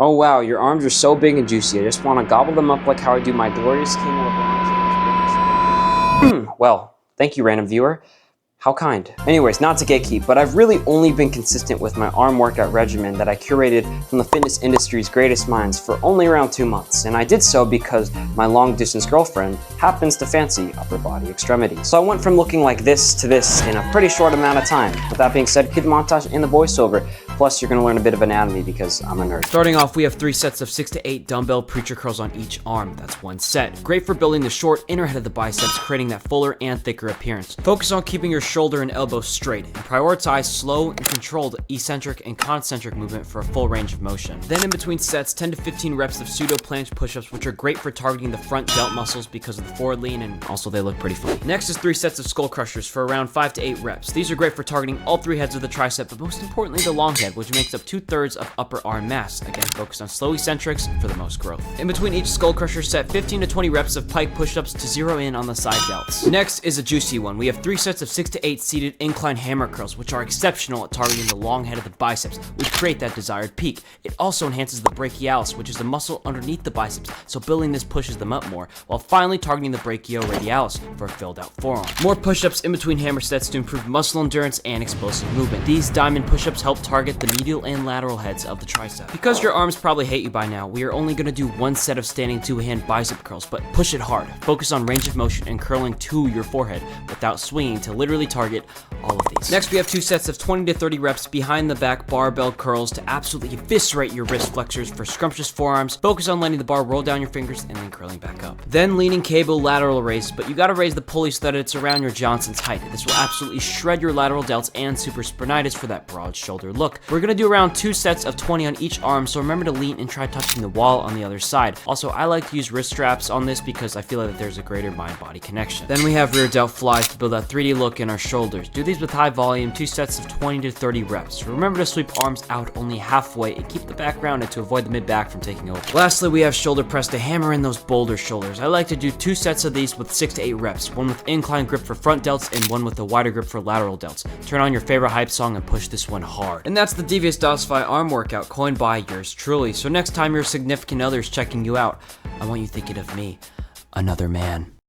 Oh wow, your arms are so big and juicy. I just want to gobble them up like how I do my glorious King LeBron James. Well, thank you, random viewer. How kind. Anyways, not to gatekeep, but I've really only been consistent with my arm workout regimen that I curated from the fitness industry's greatest minds for only around 2 months. And I did so because my long distance girlfriend happens to fancy upper body extremities. So I went from looking like this to this in a pretty short amount of time. With that being said, kid montage in the voiceover. Plus, you're gonna learn a bit of anatomy because I'm a nerd. Starting off, we have 3 sets of 6 to 8 dumbbell preacher curls on each arm. That's 1 set. Great for building the short inner head of the biceps, creating that fuller and thicker appearance. Focus on keeping your shoulder and elbow straight, and prioritize slow and controlled eccentric and concentric movement for a full range of motion. Then in between sets, 10 to 15 reps of pseudo planche push-ups, which are great for targeting the front delt muscles because of the forward lean, and also they look pretty funny. Next is 3 sets of skull crushers for around 5 to 8 reps. These are great for targeting all 3 heads of the tricep, but most importantly the long head, which makes up 2/3 of upper arm mass. Again, focus on slow eccentrics for the most growth. In between each skull crusher set, 15 to 20 reps of pike push-ups to zero in on the side delts. Next is a juicy one. We have 3 sets of 6 to 8 seated incline hammer curls, which are exceptional at targeting the long head of the biceps, which create that desired peak. It also enhances the brachialis, which is the muscle underneath the biceps, so building this pushes them up more, while finally targeting the brachioradialis for a filled out forearm. More push-ups in between hammer sets to improve muscle endurance and explosive movement. These diamond push-ups help target the medial and lateral heads of the tricep. Because your arms probably hate you by now, we are only going to do 1 set of standing 2-hand bicep curls, but push it hard. Focus on range of motion and curling to your forehead without swinging to literally target all of these. Next, we have 2 sets of 20 to 30 reps behind the back barbell curls to absolutely eviscerate your wrist flexors for scrumptious forearms. Focus on letting the bar roll down your fingers and then curling back up. Then leaning cable lateral raise, but you gotta raise the pulley so that it's around your Johnson's height. This will absolutely shred your lateral delts and supraspinatus for that broad shoulder look. We're gonna do around 2 sets of 20 on each arm, so remember to lean and try touching the wall on the other side. Also, I like to use wrist straps on this because I feel that there's a greater mind-body connection. Then we have rear delt flies to build that 3D look in our shoulders. Do these with high volume, 2 sets of 20 to 30 reps. Remember to sweep arms out only halfway and keep the back rounded to avoid the mid-back from taking over. Lastly, we have shoulder press to hammer in those boulder shoulders. I like to do 2 sets of these with 6 to 8 reps, 1 with incline grip for front delts and 1 with a wider grip for lateral delts. Turn on your favorite hype song and push this one hard. And that's the Devious Dosify arm workout coined by yours truly. So next time your significant other is checking you out, I want you thinking of me, another man.